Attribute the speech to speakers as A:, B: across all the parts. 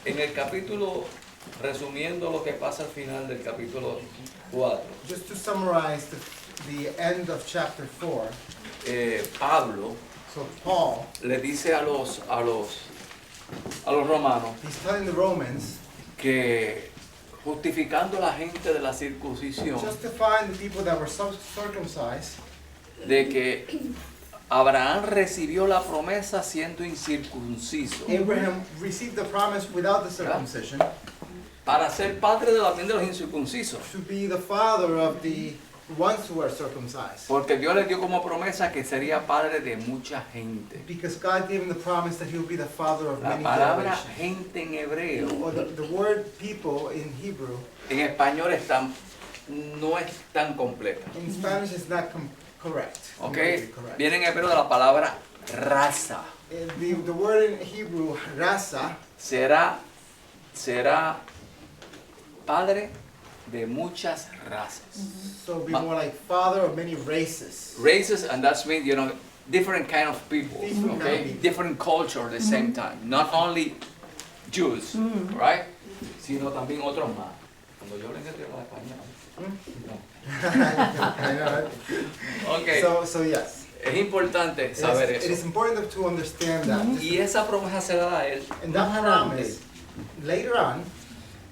A: En el capítulo, resumiendo lo que pasa al final del capítulo 4,
B: Just to summarize the end of chapter 4,
A: Pablo
B: so Paul,
A: le dice a los romanos
B: he's telling the Romans,
A: que justificando a la gente de la circuncisión,
B: justifying the people that were circumcised,
A: de que Abraham recibió la promesa siendo incircunciso
B: Abraham received the promise without the circumcision
A: para ser padre de también de los incircuncisos.
B: to be the father of the ones who are circumcised.
A: Porque Dios le dio como promesa que sería padre de mucha gente.
B: Because God gave him the promise that he will be the father of
A: La
B: many
A: palabra
B: generations.
A: gente en hebreo,
B: Or the word people in Hebrew,
A: en español no es tan completa.
B: in Spanish is not correct.
A: ¿Ok?
B: Correct.
A: Viene en hebreo de la palabra raza.
B: The word in Hebrew, rasa,
A: Será padre de muchas razas.
B: so it'll be more like father of many races.
A: Races, and that's mean, different kind of people,
B: Different kind of
A: okay?
B: people.
A: Different culture at the same time. Not only Jews, right? Sino también otros más. Cuando yo les entiendo español.
B: I know, right?
A: Okay.
B: So yes,
A: Es importante saber
B: it is
A: eso.
B: important to understand that.
A: Y esa promesa se la da a él.
B: And that
A: más adelante.
B: promise, later on,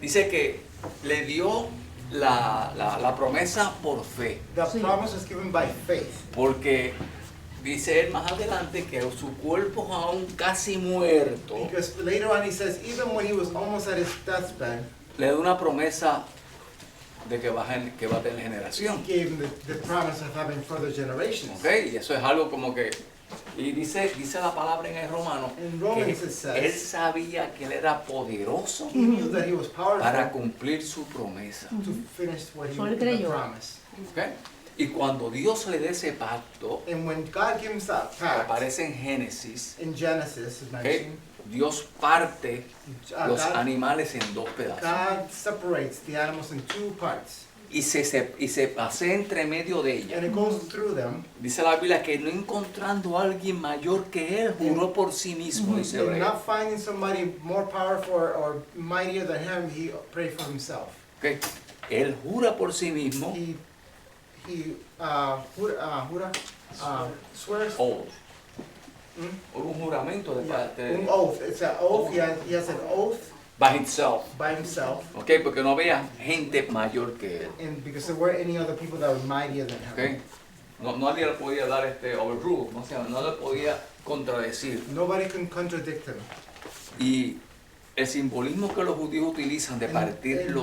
A: Dice que le dio la promesa por fe.
B: the
C: Sí.
B: promise was given by faith.
A: Porque dice él más adelante que su cuerpo aún casi muerto,
B: Because later on he says, even when he was almost at his deathbed,
A: le da una promesa de que va a tener
B: he
A: generación.
B: gave him the promise of having further generations.
A: ¿Ok? Y eso es algo como que... Y dice la palabra en el Romano
B: In
A: que
B: Romans it says,
A: él sabía que él era poderoso
B: he knew that he was
A: para
B: powerful
A: cumplir su promesa.
B: to finish what he
C: So él
B: the
C: creyó.
B: promise.
A: ¿Ok? Y cuando Dios le dé ese pacto,
B: And when God gives that pact,
A: aparece en Génesis,
B: in Genesis, is
A: ¿ok?
B: mentioned,
A: Dios parte los
B: God,
A: animales en dos pedazos.
B: God separates the animals in two parts.
A: Y se pasea entre medio de ellas.
B: And it goes through them.
A: Dice la Biblia que no encontrando a alguien mayor que él, juró por sí mismo, dice
B: And
A: Hebreo.
B: not finding somebody more powerful or mightier than him, he prayed for himself.
A: ¿Ok? Él jura por sí mismo,
B: Swears
A: oath.
B: Mm?
A: Un juramento de parte
B: an
A: de
B: oath. It's an oath. He has an oath
A: by himself.
B: by himself,
A: ¿Ok? Porque no había gente mayor que él.
B: and because there weren't any other people that were mightier than him.
A: ¿Ok? Nadie le podía dar overrule, no le podía contradecir.
B: Nobody can contradict him.
A: Y el simbolismo que los judíos utilizan de partir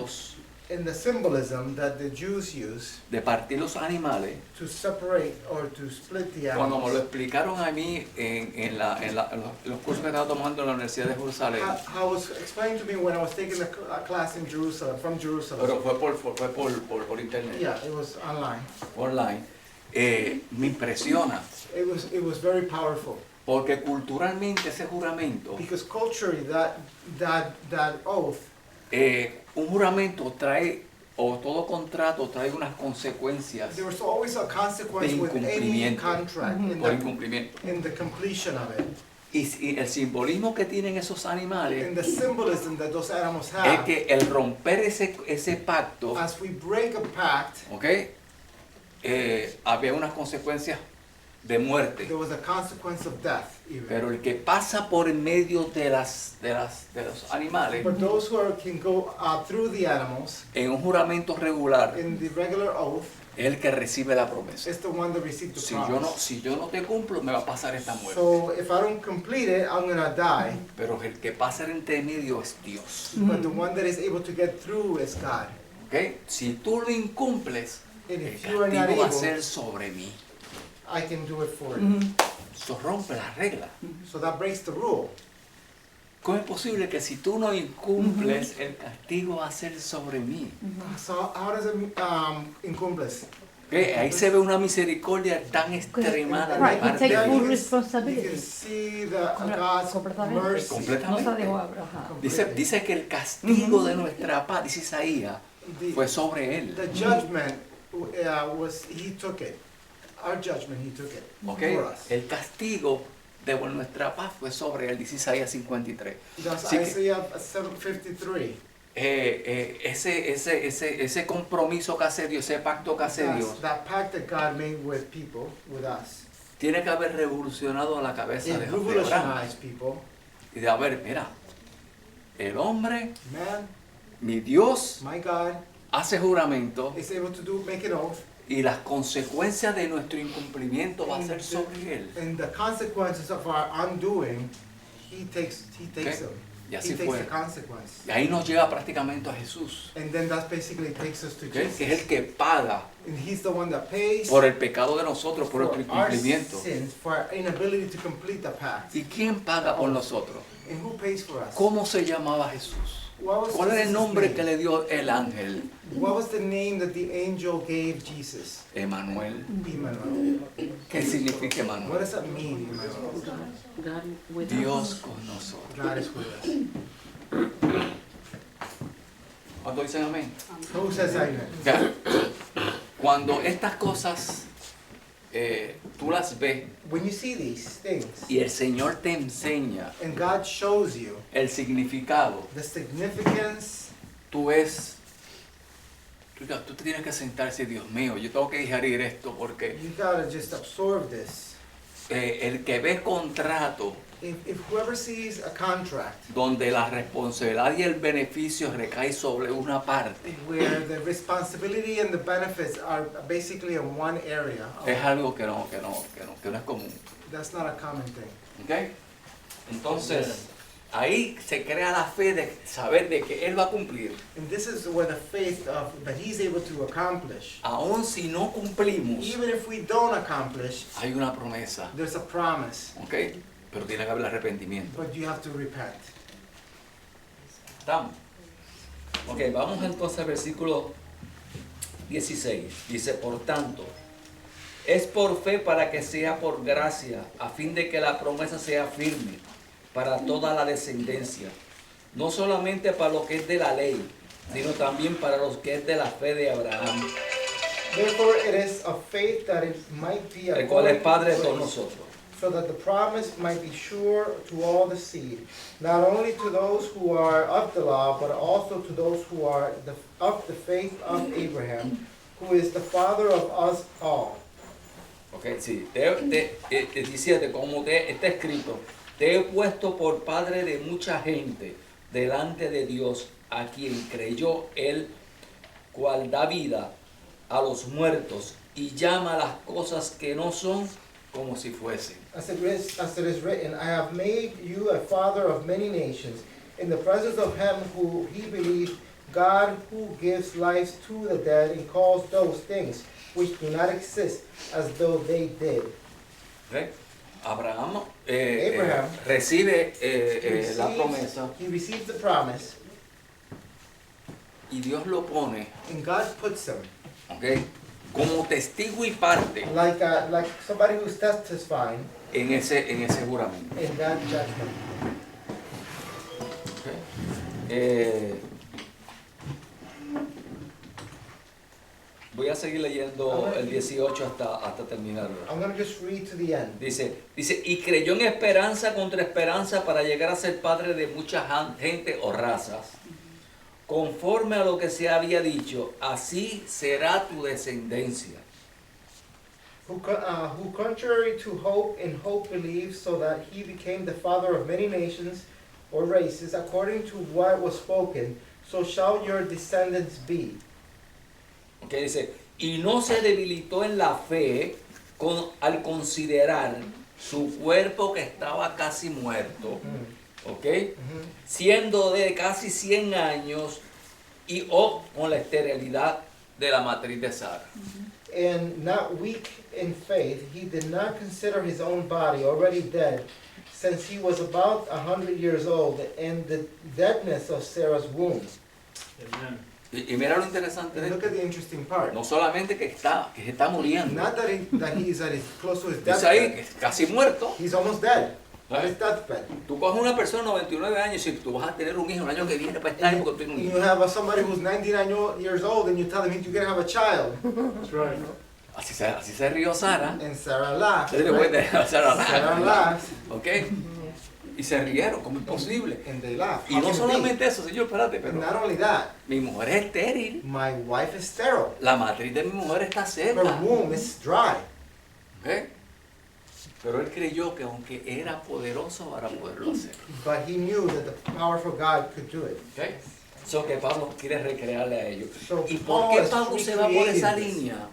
B: And the symbolism that the Jews use
A: de partir los animales,
B: to separate or to split the
A: cuando me lo
B: animals,
A: explicaron a mí en los cursos que estaba tomando en la Universidad de Jerusalén,
B: how was explained to me when I was taking a class in Jerusalem, from Jerusalem.
A: pero fue por internet,
B: Yeah, it was online.
A: online, me impresiona,
B: It was very powerful
A: porque culturalmente ese juramento,
B: because culturally that oath,
A: un juramento trae, o todo contrato trae unas consecuencias
B: there was always a consequence
A: de
B: with any
A: incumplimiento.
B: contract
A: por incumplimiento.
B: in the completion of it.
A: Y el simbolismo que tienen esos animales
B: And the symbolism that those animals
A: es
B: have,
A: que el romper ese pacto,
B: as we break a pact,
A: ¿ok? Había unas consecuencias de muerte.
B: there was a consequence of death even.
A: Pero el que pasa por en medio de los animales,
B: But those who can go through the animals
A: en un juramento regular,
B: in the regular oath
A: es el que recibe la promesa.
B: is the one that received the promise.
A: Si yo no te cumplo, me va a pasar esta muerte.
B: So if I don't complete it, I'm gonna die.
A: Pero el que pasa entre medio es Dios.
B: But the one that is able to get through is God.
A: ¿Ok? Si tú lo incumples,
B: And
A: el
B: if you are not
A: castigo va a
B: able,
A: ser sobre mí.
B: I can do it for you.
A: Eso rompe la regla.
B: So that breaks the rule.
A: ¿Cómo es posible que si tú no incumples, el castigo va a ser sobre mí?
B: So how does it incumbles?
A: ¿Ok? Ahí se ve una misericordia tan extremada de
C: Right, he
A: parte
C: takes
A: de
C: full
A: Dios.
B: You
C: responsibility.
B: can see God's
C: Completamente.
B: mercy.
A: Completamente.
C: No se dejó abrajar.
A: Dice que el castigo de nuestra paz, dice Isaías, fue
B: The,
A: sobre él.
B: the judgment he took it. Our judgment, he took it
A: ¿Ok?
B: for us.
A: El castigo de nuestra paz fue sobre él, dice Isaías 53.
B: That's
A: Así que,
B: Isaiah 7:53.
A: ese compromiso que hace Dios, ese pacto que hace Dios,
B: That pact that God made with people, with us,
A: tiene que haber revolucionado la cabeza
B: it
A: de Abraham.
B: revolutionized people.
A: Y de haber, mira, el hombre,
B: Man,
A: mi Dios,
B: my God,
A: hace juramento
B: is able to make an oath,
A: y las consecuencias de nuestro incumplimiento va a ser sobre él.
B: and the consequences of our undoing, He takes
A: Okay.
B: them.
A: Y
B: He
A: así
B: takes
A: fue.
B: the consequence.
A: Y ahí nos lleva prácticamente a Jesús,
B: And then that basically takes us to
A: ¿okay?
B: Jesus.
A: Que es el que paga
B: And He's the one that pays
A: por el pecado de nosotros, por nuestro
B: for our
A: incumplimiento.
B: sins, for our inability to complete the pact.
A: ¿Y quién paga por nosotros?
B: And who pays for us?
A: ¿Cómo se llamaba Jesús?
B: What was
A: ¿Cuál era el
B: Jesus'
A: nombre
B: name?
A: que le dio el ángel?
B: What was the name that the angel gave Jesus?
A: Emanuel.
B: Emmanuel.
A: ¿Qué significa
B: What
A: Emanuel?
B: does that mean, Emmanuel?
C: God with
A: Dios
C: us.
A: con nosotros.
B: God is with us.
A: ¿Cuándo dicen amén?
B: Who says amen?
A: Ya. Cuando estas cosas tú las ves
B: When you see these things,
A: y el Señor te enseña
B: and God shows you
A: el significado,
B: the significance,
A: tú te tienes que sentar y decir, Dios mío, yo tengo que digerir esto porque
B: you gotta just absorb this.
A: el que ve contrato
B: If whoever sees a contract
A: donde la responsabilidad y el beneficio recae sobre una parte,
B: where the responsibility and the benefits are basically in one area,
A: es algo que no es común.
B: that's not a common thing.
A: ¿Ok? Entonces, ahí se crea la fe de saber de que Él va a cumplir.
B: And this is where the faith of that He's able to accomplish.
A: Aun si no cumplimos,
B: Even if we don't accomplish,
A: hay una promesa.
B: there's a promise,
A: ¿Ok? Pero tiene que haber arrepentimiento.
B: but you have to repent.
A: ¿Estamos?
D: Ok, vamos entonces al versículo 16. Dice, por tanto, es por fe para que sea por gracia, a fin de que la promesa sea firme para toda la descendencia, no solamente para lo que es de la ley, sino también para los que es de la fe de Abraham,
B: Therefore it is of faith that it might be
D: el cual es
B: according
D: Padre de
B: to
D: todos
B: grace,
D: nosotros.
B: so that the promise might be sure to all the seed, not only to those who are of the law, but also to those who are of the faith of Abraham, who is the father of us all.
D: Ok, sí, 17, como está escrito, te he puesto por padre de mucha gente delante de Dios, a quien creyó él, cual da vida a los muertos y llama las cosas que no son como si fuesen.
B: As it is written, I have made you a father of many nations, in the presence of him who he believed, God who gives life to the dead and calls those things which do not exist as though they did.
A: ¿Ok? Abraham
B: Abraham
A: recibe
B: He
A: la
B: receives-
A: promesa
B: He receives the promise,
A: y Dios lo pone,
B: and God puts him
A: ¿ok? Como testigo y parte
B: like somebody who's testifying
A: en ese juramento.
B: in that judgment.
A: ¿Ok?
D: Voy a seguir leyendo el 18 hasta terminarlo.
B: I'm going to just read to the end.
D: Dice, y creyó en esperanza contra esperanza para llegar a ser padre de mucha gente o razas. Conforme a lo que se había dicho, así será tu descendencia.
B: Who contrary to hope in hope believed, so that he became the father of many nations or races, according to what was spoken, so shall your descendants be.
D: Que dice, y no se debilitó en la fe al considerar su cuerpo que estaba casi muerto, ¿ok? Siendo de casi 100 años y con la esterilidad
A: De la matriz de Sara.
B: And not weak in faith, he did not consider his own body already dead, since he was about 100 years old, and the deadness of Sarah's womb.
A: Y mira lo interesante de
B: And look
A: esto.
B: at the interesting part.
A: No solamente que se está muriendo.
B: Not that he's close to his
A: Dice ahí
B: deathbed.
A: que es casi muerto.
B: He's almost dead. At his deathbed.
A: Tú coges una persona de 99 años y tú vas a tener un hijo el año que viene para estar ahí porque tú tienes un
B: And
A: hijo.
B: you have somebody who's 99 years old, and you tell him you're gonna have a child.
E: That's right.
A: Así se rió Sara.
B: And Sarah laughed.
A: Después de Sara
B: Sarah
A: laughed.
B: laughed,
A: ¿Ok? Y se rieron, como imposible.
B: and they laughed.
A: Y
B: How
A: no
B: can it be?
A: solamente eso, señor, espérate,
B: And
A: pero
B: not only that,
A: mi mujer es estéril.
B: my wife is sterile.
A: La matriz de mi mujer está
B: Her
A: seca.
B: womb is dry.
A: ¿Ok? Pero él creyó que aunque era poderoso para poderlo hacer.
B: But he knew that the powerful God could do it.
A: ¿Ok?
D: Eso que Pablo quiere recrearle a ellos.
B: So
A: ¿Y por
B: Paul
A: qué
B: is
A: Pablo se va por esa
B: recreating this.
A: línea?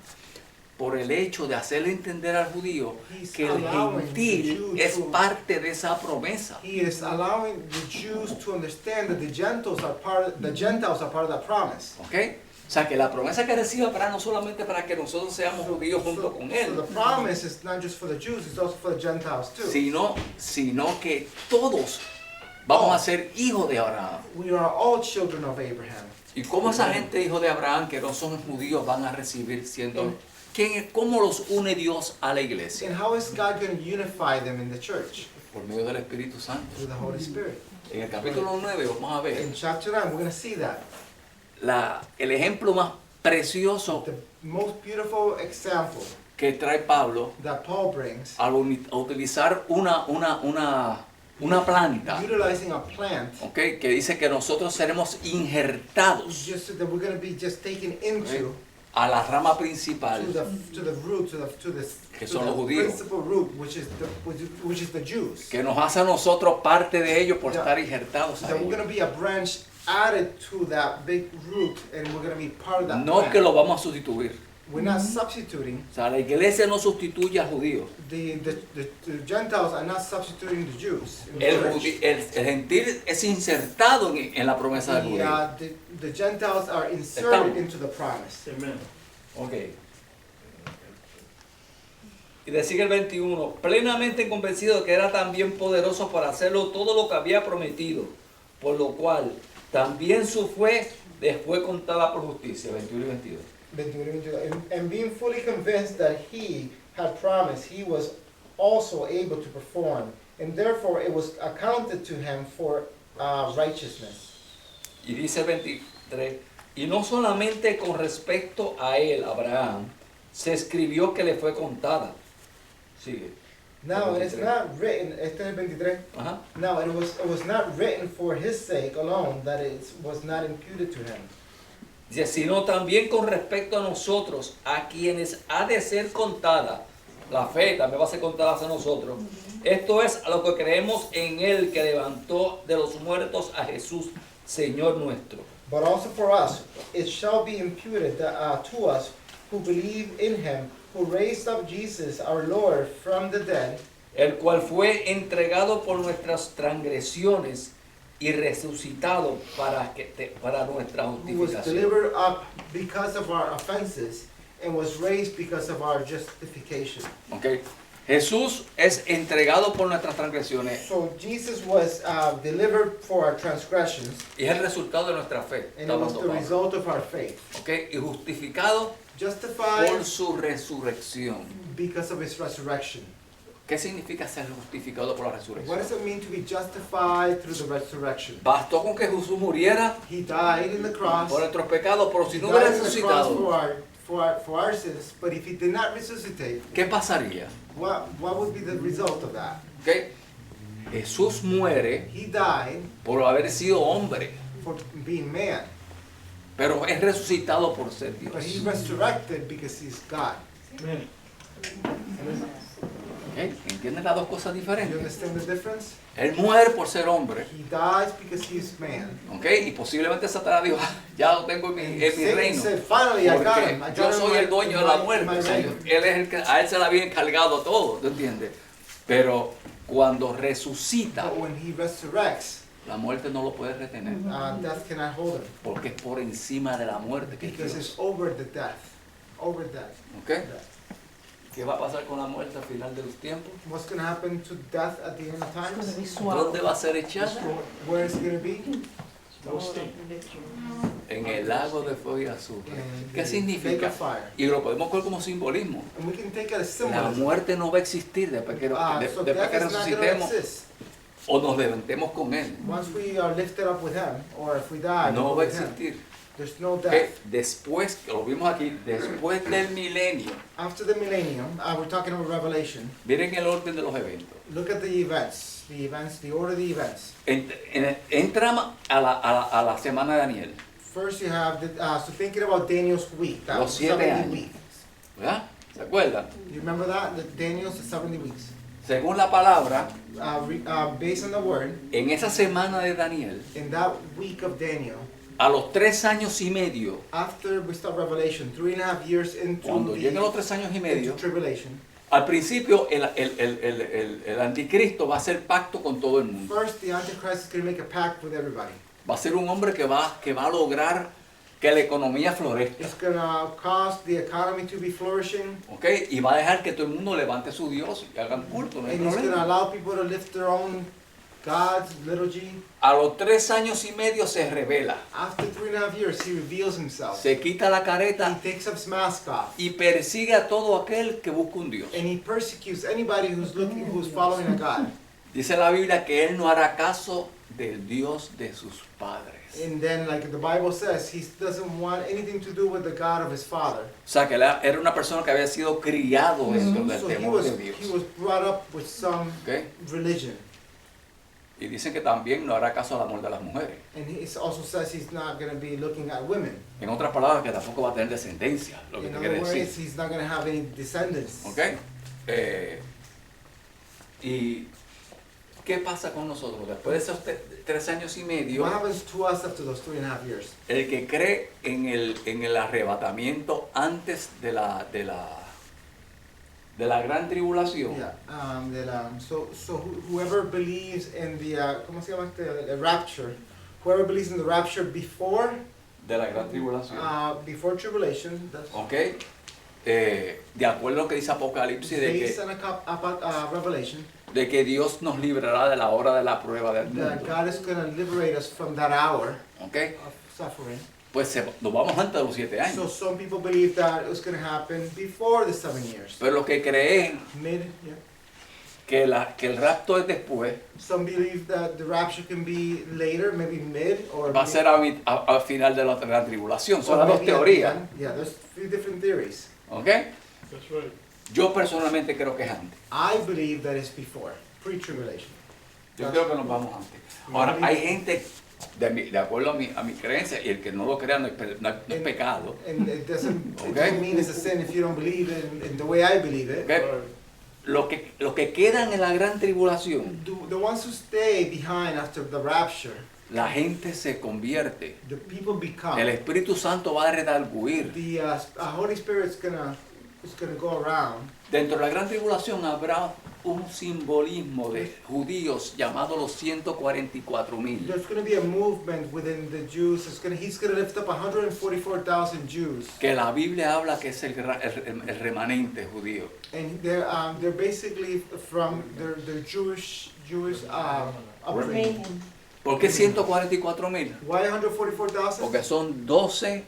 A: Por el hecho de hacerle entender al judío
B: He's
A: que el
B: allowing the
A: gentil
B: Jew
A: es
B: to-
A: parte de esa promesa.
B: He is allowing the Jews to understand that the Gentiles are part of that promise.
A: ¿Ok? O sea, que la promesa que recibe para no solamente para que nosotros seamos judíos junto con
B: So
A: él,
B: the promise is not just for the Jews, it's also for the Gentiles too.
A: sino que todos vamos a ser hijos de Abraham.
B: We are all children of Abraham.
A: ¿Y cómo esa gente, hijos de Abraham, que no son judíos, van a recibir siendo... ¿Cómo los une Dios a la
B: And
A: iglesia?
B: how is God going to unify them in the church?
A: Por medio del Espíritu Santo.
B: Through the Holy Spirit.
A: En el capítulo 9 vamos a ver
B: In chapter 9, we're going to see that.
A: el ejemplo más precioso
B: The most beautiful example
A: que trae Pablo
B: that Paul brings,
A: al a utilizar una planta,
B: utilizing a plant,
A: ¿ok? Que dice que nosotros seremos injertados
B: just so that we're going to be just taken into
A: a la rama principal,
B: to the root, to
A: Que
B: the
A: son los judíos.
B: principal root, which is the Jews.
A: que nos hace a nosotros parte de ellos por
B: Yeah.
A: estar injertados
B: So
A: a
B: that we're
A: ellos.
B: going to be a branch added to that big root, and we're going to be part of that
A: No
B: plant.
A: que lo vamos a sustituir.
B: We're not substituting.
A: O sea, la iglesia no sustituye al judío.
B: The Gentiles are not substituting the Jews. in the
A: El,
B: church.
A: el gentil es insertado en la promesa del judío.
B: The Gentiles are inserted
A: Estamos.
B: into the promise.
D: Ok. Y decía el 21, plenamente convencido de que era también poderoso para hacerlo todo lo que había prometido, por lo cual también su fe después contada por justicia. 21 y 22.
B: And being fully convinced that he had promised, he was also able to perform, and therefore it was accounted to him for righteousness.
D: Y dice el 23, y no solamente con respecto a él, Abraham, se escribió que le fue contada. Sigue.
B: Now it is
D: 23.
B: not written, este es el 23.
D: Ajá.
B: Now it was not written for his sake alone that it was not imputed to him,
D: Dice, sino también con respecto a nosotros, a quienes ha de ser contada. La fe también va a ser contada hacia nosotros. Esto es a lo que creemos en él que levantó de los muertos a Jesús, Señor nuestro.
B: but also for us it shall be imputed to us who believe in him, who raised up Jesus our Lord from the dead,
D: El cual fue entregado por nuestras transgresiones y resucitado para nuestra
B: who was
D: justificación.
B: delivered up because of our offenses and was raised because of our justification.
A: ¿Ok? Jesús es entregado por nuestras transgresiones
B: So Jesus was delivered for our transgressions,
A: y es el resultado de nuestra fe.
B: and
A: Está
B: it was
A: hablando
B: the
A: Pablo.
B: result of our faith.
A: ¿Ok? Y justificado
B: Justified
A: por su resurrección.
B: because of his resurrection.
A: ¿Qué significa ser justificado por la
B: What
A: resurrección?
B: does it mean to be justified through the resurrection?
A: Bastó con que Jesús muriera
B: He died in the cross.
A: por nuestros pecados, pero si
B: He
A: no hubiera
B: died in the cross
A: resucitado,
B: for our sins, but if he did not resuscitate,
A: ¿qué pasaría?
B: what would be the result of that?
A: ¿Ok? Jesús muere
B: He died
A: por haber sido hombre,
B: for being man,
A: pero es resucitado por ser
B: but he
A: Dios.
B: resurrected because he's God.
A: ¿Ok? ¿Entienden las dos cosas
B: You
A: diferentes?
B: understand the difference?
A: Él muere por ser hombre,
B: He dies because he's man.
A: ¿ok? Y posiblemente Satanás dijo, "Ah, ya lo tengo en mi
B: Satan
A: reino.
B: said, finally, I got
A: Porque
B: him. I got
A: yo
B: him
A: soy el dueño de la muerte.
B: my
A: O sea,
B: reign."
A: él es el que, a él se le había encargado todo, ¿tú entiendes? Pero cuando resucita,
B: But when he resurrects,
A: la muerte no lo puede retener.
B: death cannot hold him
A: Porque es por encima de la muerte que es
B: because
A: Dios.
B: it's over the death. Over death.
A: ¿Ok? ¿Qué va a pasar con la muerte al final de los tiempos?
B: What's going to happen to death at the end of
C: It's gonna
B: times?
C: be swallowed.
A: ¿Dónde va a ser echada?
B: Where is it going to be?
A: En el lago de fuego y azufre.
B: In
A: ¿Qué
B: the lake
A: significa?
B: of fire.
A: Y lo podemos coger como simbolismo.
B: And we can take it as
A: La
B: symbolism.
A: muerte no va a existir después que,
B: So
A: después
B: death
A: que
B: is not going to
A: resucitemos
B: exist.
A: o nos levantemos con Él.
B: Once we are lifted up with him, or if we die, we
A: No
B: go
A: va a
B: with him.
A: existir.
B: There's no
A: ¿ok?
B: death.
A: Después, lo vimos aquí, después del milenio,
B: After the millennium, we're talking about Revelation.
A: miren el orden de los eventos.
B: Look at the events, the order of the events.
A: Entramos a la semana de Daniel,
B: First you have, so thinking about Daniel's week, that
A: Los
B: was
A: 7
B: 70
A: años.
B: weeks.
A: ¿verdad? ¿Se acuerdan?
B: You remember that? The Daniel's 70 weeks.
A: Según la palabra,
B: Based on the word,
A: en esa semana de Daniel,
B: in that week of Daniel,
A: a los 3 años y medio,
B: after we start Revelation, 3.5 years
A: cuando lleguen los 3 años y medio,
B: into tribulation,
A: al principio el anticristo va a hacer pacto con todo el mundo.
B: first the Antichrist is going to make a pact with everybody.
A: Va a ser un hombre que va a lograr que la economía florezca,
B: It's going to cause the economy to be flourishing,
A: ¿ok? Y va a dejar que todo el mundo levante su Dios y hagan culto, no hay
B: and it's going to
A: problema.
B: allow people to lift their own gods, liturgy.
A: A los 3 años y medio se revela,
B: After 3.5 years, he reveals himself.
A: se quita la
B: He
A: careta
B: takes up his mask off,
A: y persigue a todo aquel que busca un Dios.
B: and he persecutes anybody who's following a God.
A: Dice la Biblia que él no hará caso del Dios de sus padres.
B: And then, like the Bible says, he doesn't want anything to do with the God of his father.
A: O sea, que él era una persona que había sido criado dentro del
B: So he
A: temor
B: was,
A: de Dios.
B: he was brought up with some
A: ¿Ok?
B: religion.
A: Y dicen que también no hará caso al amor de las mujeres.
B: And he also says he's not going to be looking at women.
A: En otras palabras, que tampoco va a tener descendencia, lo que
B: In
A: te
B: other
A: quiere
B: words,
A: decir.
B: he's not going to have any descendants.
A: ¿Ok? ¿Y qué pasa con nosotros? Después de esos 3 años y medio,
B: What happens to us after those 3.5 years?
A: el que cree en el arrebatamiento antes de la gran tribulación,
B: Yeah. So whoever believes in the ¿cómo se llama este? The rapture, whoever believes in the rapture before
A: de la gran tribulación,
B: before tribulation, that's
A: ¿ok? De acuerdo a lo que dice Apocalipsis,
B: based on Revelation,
A: de que Dios nos librará de la hora de la prueba del
B: that
A: mundo,
B: God is going to liberate us from that hour
A: ¿ok?
B: of suffering.
A: Pues nos vamos antes de los 7
B: So
A: años.
B: some people believe that it was going to happen before the 7 years.
A: Pero los que creen
B: Yeah.
A: que el rapto es después,
B: Some believe that the rapture can be later, maybe mid or
A: va a ser al final de la gran tribulación. Son
B: or
A: las dos
B: maybe at the
A: teorías,
B: end. Yeah, there's 3 different theories.
A: ¿ok?
C: That's right.
A: Yo personalmente creo que es antes.
B: I believe that it's before, pre-tribulation.
A: Yo creo que nos vamos antes. Ahora, hay gente, de acuerdo a mi creencia, y el que no lo crea no es pecado,
B: And it doesn't
A: Okay.
B: mean it's a sin if you don't believe it in the way I believe it.
A: ¿ok? Los que quedan en la gran tribulación,
B: The ones who stay behind after the rapture,
A: la gente se convierte.
B: the people become.
A: El Espíritu Santo va a redarguir.
B: The Holy Spirit's gonna go around.
A: Dentro de la gran tribulación habrá un simbolismo de judíos llamados los 144,000.
B: There's gonna be a movement within the Jews. He's gonna lift up 144,000 Jews,
A: Que la Biblia habla que es el remanente judío.
B: and they're basically from their Jewish upbringing.
A: ¿Por qué 144,000?
B: Why 144,000?
A: Porque son 12,000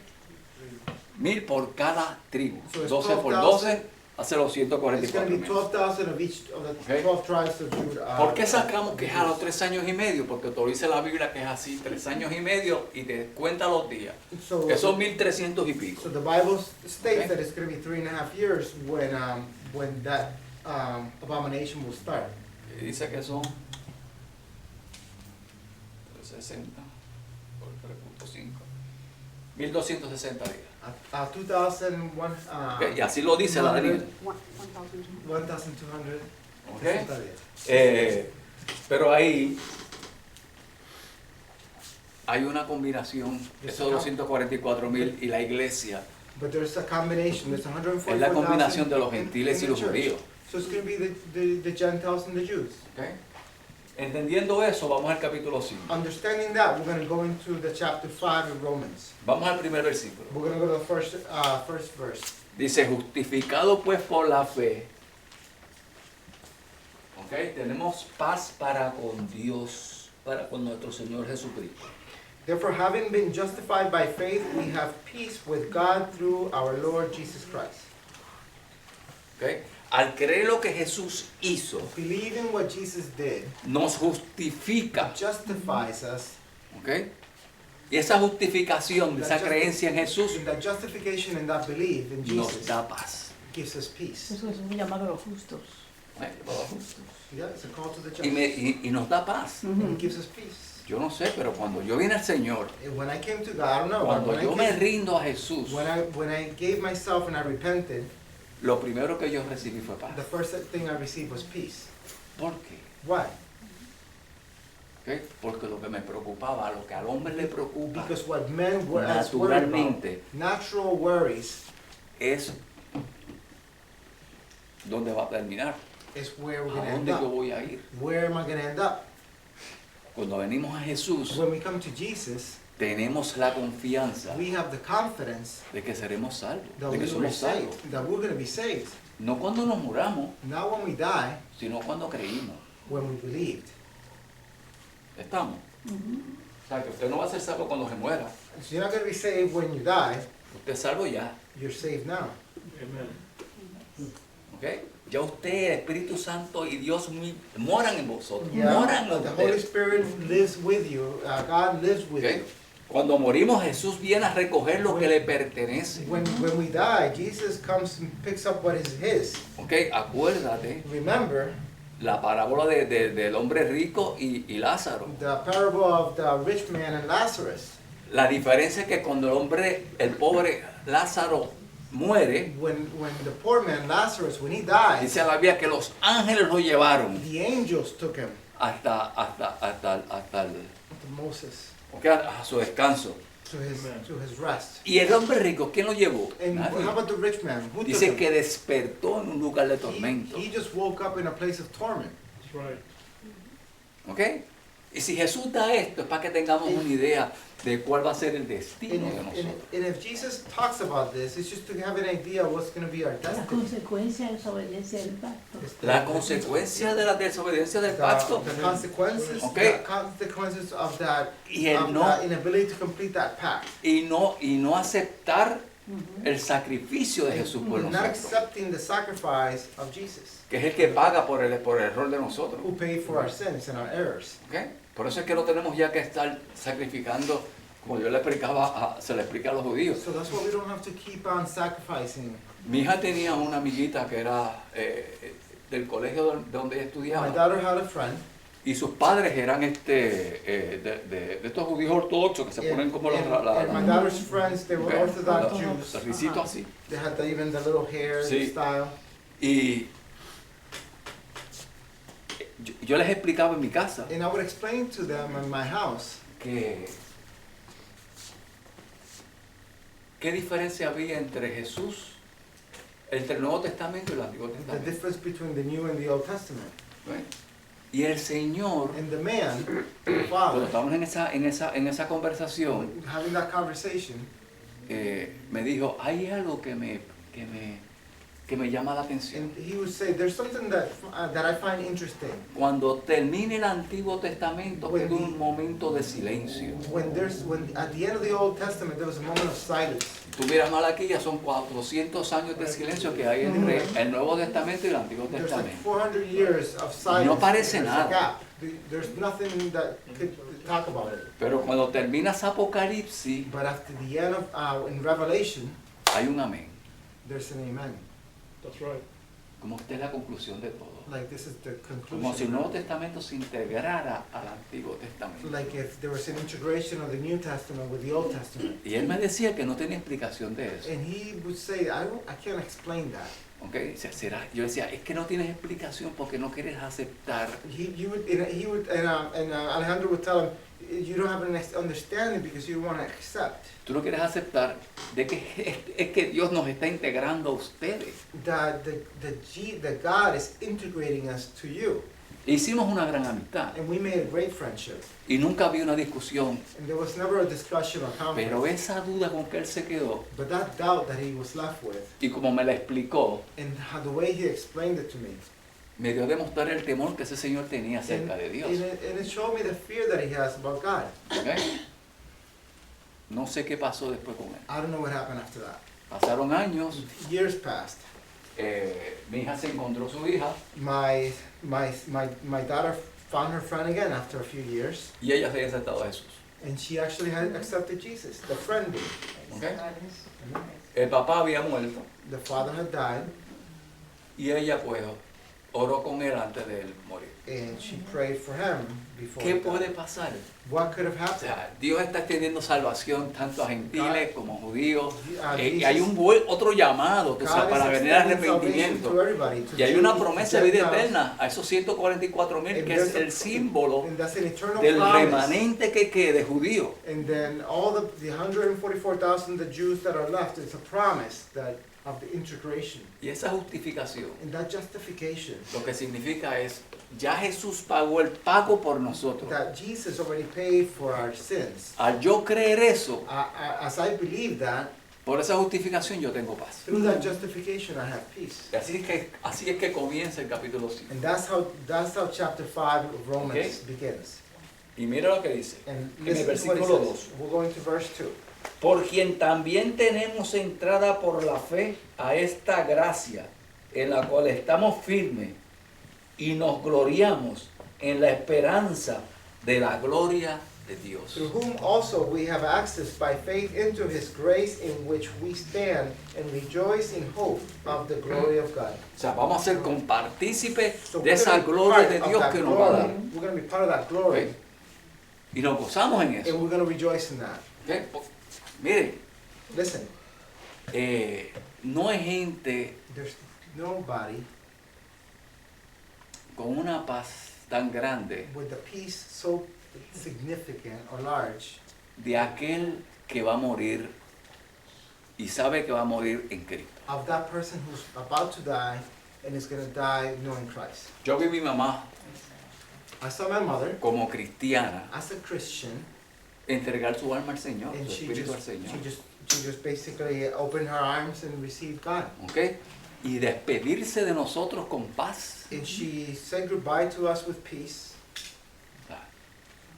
A: por cada tribu.
B: So it's
A: 12 por
B: 12,000.
A: 12 hace los
B: It's going to be
A: 144,000.
B: 12,000 of each of the
A: Okay.
B: 12 tribes of Judah.
A: ¿Por qué sacamos que es a los 3 años y medio? Porque te dice la Biblia que es así, 3 años y medio y te cuenta los días.
B: So,
A: Que son 1,300 y pico.
B: so the Bible states
A: Okay.
B: that it's going to be 3.5 years when that abomination will start.
A: Y dice que son 60 por 3.5. 1,260 días.
B: 2,001.
A: Ok, y así lo dice la Daniel.
B: 1,200.
A: Ok. Pero ahí hay una combinación, esos 244,000 y la iglesia.
B: But there's a combination. There's 144,000.
A: Es la combinación de los gentiles y
B: in the
A: los
B: church.
A: judíos.
B: So it's going to be the Gentiles and the Jews.
A: Ok. Entendiendo eso, vamos al capítulo 5.
B: Understanding that, we're going to go into the chapter 5 of Romans.
A: Vamos al primer versículo.
B: We're going to go to the first verse.
A: Dice, justificado pues por la fe. Ok, tenemos paz para con Dios, para con nuestro Señor Jesucristo.
B: Therefore, having been justified by faith, we have peace with God through our Lord Jesus Christ.
A: Ok, al creer lo que Jesús hizo,
B: Believing what Jesus did
A: nos justifica.
B: justifies us,
A: Ok, Y esa justificación, esa creencia en Jesús
B: And that justification and that belief in
A: nos
B: Jesus
A: da paz.
B: gives us peace.
C: Eso es un llamado a los justos.
B: Yeah, it's a call to the just.
A: Y nos da paz.
B: And it gives us peace.
A: Yo no sé, pero cuando yo vine al Señor,
B: And when I came to God, I don't know.
A: cuando
B: when
A: yo
B: I
A: me
B: came-
A: rindo a Jesús,
B: when I gave myself and I repented,
A: lo primero que yo recibí fue paz.
B: the first thing I received was peace.
A: ¿Por qué?
B: Why?
A: ¿Ok? Porque lo que me preocupaba, lo que al hombre le preocupa
B: Because what men were as worried about,
A: naturalmente
B: natural worries,
A: es dónde va a terminar,
B: is where we're
A: a
B: going to end
A: dónde yo
B: up.
A: voy a ir.
B: Where am I going to end up?
A: Cuando venimos a Jesús,
B: When we come to Jesus,
A: tenemos la confianza
B: we have the confidence
A: de que seremos salvos,
B: that
A: de que
B: we were
A: somos salvos.
B: saved, that we're going to be saved.
A: No cuando nos muramos,
B: Not when we die,
A: sino cuando creímos.
B: when we believed.
A: ¿Estamos? O sea, que usted no va a ser salvo cuando se muera.
B: So you're not going to be saved when you die,
A: Usted es salvo ya.
B: you're saved now.
A: ¿Ok? Ya usted, el Espíritu Santo y Dios moran en vosotros.
B: Yeah,
A: Moran en
B: the Holy
A: ustedes.
B: Spirit lives with you. God lives with
A: ¿Ok?
B: you.
A: Cuando morimos, Jesús viene a recoger lo que le pertenece.
B: When we die, Jesus comes and picks up what is His.
A: ¿Ok? Acuérdate
B: Remember
A: la parábola del hombre rico y Lázaro.
B: the parable of the rich man and Lazarus.
A: La diferencia es que cuando el pobre Lázaro muere,
B: When the poor man Lazarus, when he died,
A: dice la Biblia que los ángeles lo llevaron
B: the angels took him
A: hasta el,
B: to Moses
A: ¿ok? A su descanso.
B: to his rest.
A: Y el hombre rico, ¿quién lo llevó?
B: And
A: Nadie.
B: how about the rich man? Who took
A: Dice
B: him?
A: que despertó en un lugar de tormento.
B: He just woke up in a place of torment.
A: ¿Ok? Y si Jesús da esto es para que tengamos una idea de cuál va a ser el
B: And
A: destino de nosotros.
B: if Jesus talks about this, it's just to have an idea of what's going to be our
C: La
B: destiny.
C: consecuencia de desobediencia del pacto.
B: It's the-
A: La consecuencia de la desobediencia del pacto.
B: the consequences,
A: Okay.
B: the consequences of that,
A: Y el
B: of
A: no-
B: that inability to complete that pact.
A: Y no aceptar el sacrificio de Jesús por
B: Not
A: nosotros,
B: accepting the sacrifice of Jesus,
A: que es el que paga por el error de nosotros.
B: who paid for our sins and our errors.
A: ¿Ok? Por eso es que no tenemos ya que estar sacrificando, como yo le explicaba, se le explica a los judíos.
B: So that's why we don't have to keep on sacrificing.
A: Mi hija tenía una amiguita que era del colegio donde ella
B: My
A: estudiaba,
B: daughter had a friend,
A: y sus padres eran de estos judíos ortodoxos que se ponen como
B: and my daughter's friends, they were
A: Okay.
B: Orthodox
A: los
B: Jews.
A: ricitos así.
B: They had even the little hair
A: Sí.
B: style.
A: Y yo les explicaba en mi casa
B: And I would explain to them in my house
A: que qué diferencia había entre Jesús, entre el Nuevo Testamento y el Antiguo
B: the
A: Testamento.
B: difference between the New and the Old Testament.
A: ¿Right? Y el Señor,
B: And the man, the
A: cuando
B: father,
A: estábamos en esa conversación,
B: having that conversation,
A: me dijo, hay algo que me llama la atención.
B: and he would say, there's something that I find interesting.
A: Cuando termine el Antiguo Testamento,
B: When
A: queda
B: the-
A: un momento de silencio.
B: When at the end of the Old Testament, there was a moment of silence.
A: Tú miras mal aquí, ya son 400 años de silencio que hay entre el Nuevo Testamento y el Antiguo
B: There's like
A: Testamento.
B: 400 years of silence.
A: No parece
B: There's
A: nada.
B: a gap. There's nothing that could talk about it.
A: Pero cuando terminas Apocalipsis,
B: But after the end of, in Revelation,
A: hay un amén.
B: there's an amen.
E: That's right.
A: Como esta es la conclusión de todo.
B: Like this is the
A: Como si el Nuevo
B: conclusion.
A: Testamento se integrara al Antiguo Testamento.
B: Like if there was an integration of the New Testament with the Old Testament.
A: Y él me decía que no tenía explicación de eso.
B: And he would say, I can't explain that.
A: ¿Ok? Yo decía, es que no tienes explicación porque no quieres aceptar.
B: And Alejandro would tell him, you don't have an understanding because you want to accept
A: Tú no quieres aceptar de que es que Dios nos está integrando a ustedes.
B: that the God is integrating us to you.
A: Hicimos una gran amistad
B: And we made a great friendship.
A: y nunca había una discusión,
B: And there was never a discussion or
A: pero
B: conflict.
A: esa duda con que él se quedó
B: But that doubt that he was left with,
A: y como me la explicó,
B: and the way he explained it to me,
A: me dio a demostrar el temor que ese señor tenía
B: and,
A: acerca de Dios.
B: and it showed me the fear that he has about God.
A: ¿Ok? No sé qué pasó después con él.
B: I don't know what happened after that.
A: Pasaron años,
B: Years passed.
A: mi hija se encontró su hija
B: My daughter found her friend again after a few years,
A: y ella se había aceptado a Jesús.
B: And she actually had accepted Jesus. The friend did.
A: ¿ok? El papá había muerto
B: The father had died,
A: y ella pues oró con él antes de él morir.
B: and she prayed for him before
A: ¿Qué
B: he
A: puede
B: died.
A: pasar?
B: What could have
A: O
B: happened?
A: sea, Dios está extendiendo salvación tanto a gentiles como a judíos. Y
B: Jesus-
A: hay un otro llamado tú sabes,
B: God
A: para
B: is
A: venir al
B: extending salvation
A: arrepentimiento.
B: to everybody, to
A: Y hay una
B: Jews,
A: promesa
B: to
A: de vida
B: Gentiles,
A: eterna a esos 144,000
B: and
A: que es
B: there's a-
A: el símbolo
B: and that's an eternal
A: del
B: promise.
A: remanente que quede judío.
B: And then all the 144,000 the Jews that are left, it's a promise that of the integration.
A: Y esa justificación
B: And that justification,
A: lo que significa es, ya Jesús pagó el pago por nosotros.
B: that Jesus already paid for our sins.
A: Al yo creer eso,
B: As I believe that,
A: por esa justificación yo tengo paz.
B: through that justification I have peace.
A: Y así es que comienza el capítulo 5.
B: And that's how chapter 5 of Romans
A: Okay.
B: begins.
A: Y mira lo que dice.
B: And
A: En el
B: listen to what it
A: versículo
B: says. We're going to verse 2.
D: Por quien también tenemos entrada por la fe a esta gracia, en la cual estamos firmes y nos gloriamos en la esperanza de la gloria de Dios.
B: Through whom also we have access by faith into his grace, in which we stand and rejoice in hope of the glory of God.
A: O sea, vamos a ser compartícipes
B: So
A: de
B: we're
A: esa
B: gonna be
A: gloria
B: part
A: de
B: of
A: Dios
B: that
A: que nos va a dar.
B: glory. We're going to be part of that glory,
A: Ok. Y nos gozamos en
B: and
A: eso.
B: we're going to rejoice in that.
A: Ok. Miren,
B: Listen,
A: no hay gente
B: there's nobody
A: con una paz tan grande
B: with a peace so significant or large
A: de aquel que va a morir y sabe que va a morir en Cristo.
B: of that person who's about to die and is going to die knowing Christ.
A: Yo vi a mi mamá
B: I saw my mother
A: como cristiana
B: as a Christian,
A: entregar su alma al Señor,
B: and
A: su espíritu al Señor.
B: she just basically opened her arms and received God.
A: ¿Ok? Y despedirse de nosotros con paz.
B: And she said goodbye to us with peace.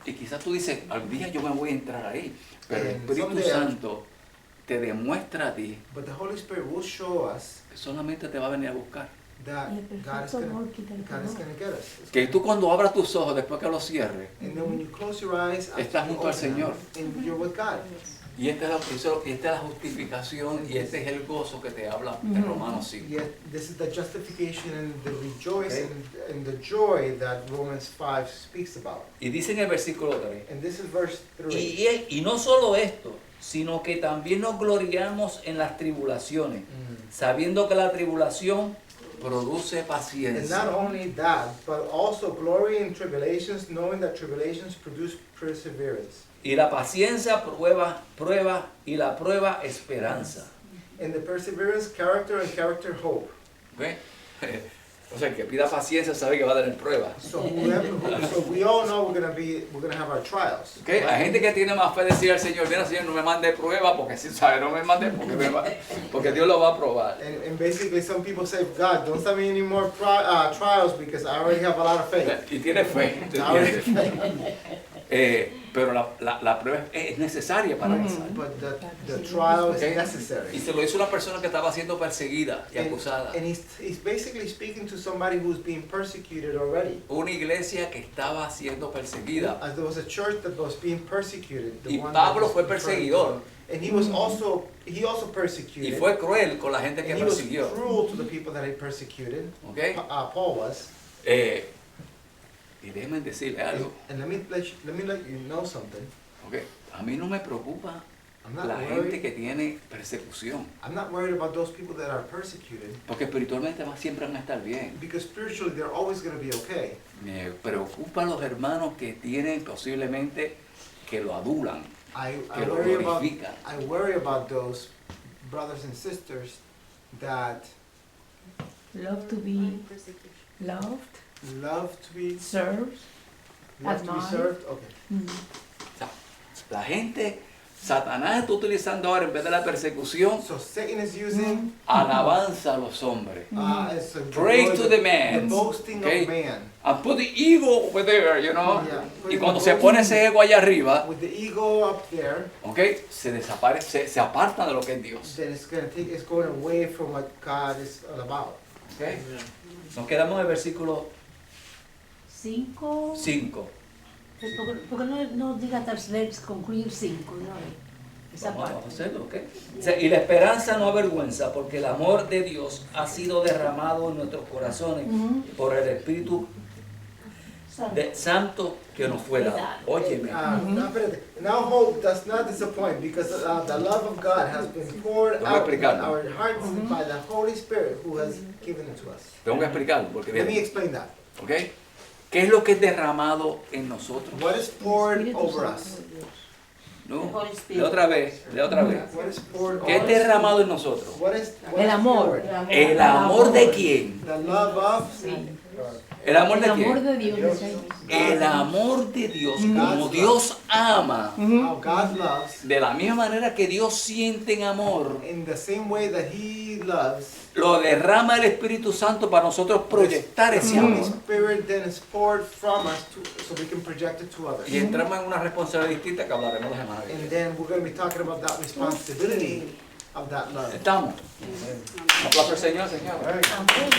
A: Y quizás tú dices, algún día yo me voy a entrar ahí, pero el
B: And
A: Espíritu
B: someday
A: Santo te demuestra a ti
B: But the Holy Spirit will show us
A: que solamente te va a venir a buscar.
B: that
C: Y el
B: God is
C: perfecto
B: going
C: amor quita el
B: to
C: temor.
B: get us.
A: Que tú cuando abras tus ojos, después que los cierres,
B: And then when you close your eyes, after
A: Estás
B: you
A: junto al
B: open them,
A: Señor.
B: and you're with God.
A: y esta es la justificación y este es el gozo que te habla en Romanos 5.
B: Yet this is the justification and the rejoicing and the joy that Romans 5 speaks about.
D: Y dice en el versículo 3,
B: And this is verse 3.
D: y no solo esto, sino que también nos gloriamos en las tribulaciones, sabiendo que la tribulación
A: Produce
B: And
A: paciencia.
B: not only that, but also glory in tribulations, knowing that tribulations produce perseverance.
D: y la paciencia prueba y la prueba esperanza.
B: And the perseverance, character, and character, hope.
A: ¿Ok? O sea, el que pida paciencia sabe que va a tener pruebas.
B: So we all know we're gonna have our trials.
A: ¿Ok? Hay gente que tiene más fe de decir al Señor, mira Señor, no me mande prueba porque si sabe, no me mande porque Dios lo va a probar.
B: And basically some people say, God, don't send me any more trials because I already have a lot of faith.
A: Y tiene fe, ¿te
B: I already
A: entiendes?
B: have faith.
A: Pero la prueba es necesaria para pasar.
B: But the trial is
A: Okay. Y
B: necessary.
A: se lo hizo una persona que estaba siendo perseguida y acusada.
B: And he's basically speaking to somebody who's being persecuted already.
A: Una iglesia que estaba siendo perseguida.
B: As there was a church that was being persecuted.
A: Y
B: one
A: Pablo
B: that
A: fue
B: was
A: perseguidor.
B: And he was also
A: Y
B: persecuted.
A: fue cruel con la gente que
B: And he was
A: persiguió.
B: cruel to the people that he persecuted.
A: ¿Ok?
B: Paul was.
A: Y déjenme decirle algo.
B: And let me let you know something.
A: ¿Ok? A mí no me preocupa
B: I'm not
A: la gente
B: worried.
A: que tiene persecución.
B: I'm not worried about those people that are persecuted
A: Porque espiritualmente siempre van a estar bien.
B: because spiritually they're always going to be okay.
A: Me preocupan los hermanos que tienen posiblemente que lo adulan.
B: I
A: Que lo
B: worry about
A: glorifican.
B: I worry about those brothers and sisters that
C: Love to be loved,
B: love to be
C: served. Admired.
B: served. Okay.
A: O sea, la gente, Satanás está utilizando ahora en vez de la persecución,
B: So Satan is using
A: alabanza a los hombres.
B: it's a
A: Praise to the
B: the
A: man.
B: boasting
A: Okay.
B: of man.
A: And put the ego over there, you know.
B: Yeah,
A: Y
B: putting
A: cuando
B: the
A: se
B: boasting-
A: pone ese ego allá arriba,
B: With the ego up there,
A: ¿ok? Se desaparece, se aparta de lo que es Dios.
B: then it's going away from what God is all about.
A: ¿Ok?
D: Nos quedamos en el versículo
C: 5.
D: 5.
C: ¿Por qué no diga let's concluir 5? No, esa
D: Vamos a
C: parte.
D: hacerlo, ¿ok? O sea, y la esperanza no avergüenza, porque el amor de Dios ha sido derramado en nuestros corazones por el Espíritu Santo que nos fue dado. Óyeme.
B: Now hope does not disappoint because the love of God has been poured
A: Vamos a
B: out in
A: explicarlo.
B: our hearts by the Holy Spirit who has given it to us.
A: Tengo que explicarlo, porque
B: Let me
A: bien,
B: explain that.
A: ¿ok? ¿Qué es lo que es derramado en nosotros?
B: What is poured
C: Espíritu
B: over
C: Santo
B: us?
C: de Dios.
A: ¿No? De otra vez, de otra vez.
B: What is poured
A: ¿Qué es
B: over us?
A: derramado en nosotros?
B: What is
C: El amor.
B: poured?
A: ¿El amor de quién?
B: The love of
A: ¿El amor de
C: El amor
A: quién?
C: de Dios. dice ahí.
A: El amor de Dios, como Dios ama,
B: how God loves,
A: de la misma manera que Dios siente en amor,
B: in the same way that He loves.
A: lo derrama el Espíritu Santo para nosotros proyectar ese
B: The Holy
A: amor.
B: Spirit then is poured from us so we can project it to others.
A: Y entramos en una responsabilidad distinta que hablaremos la semana que
B: And
A: viene.
B: then we're going to be talking about that responsibility of that love.
A: ¿Estamos? Aplauso al Señor, señor.
C: Amén, amén.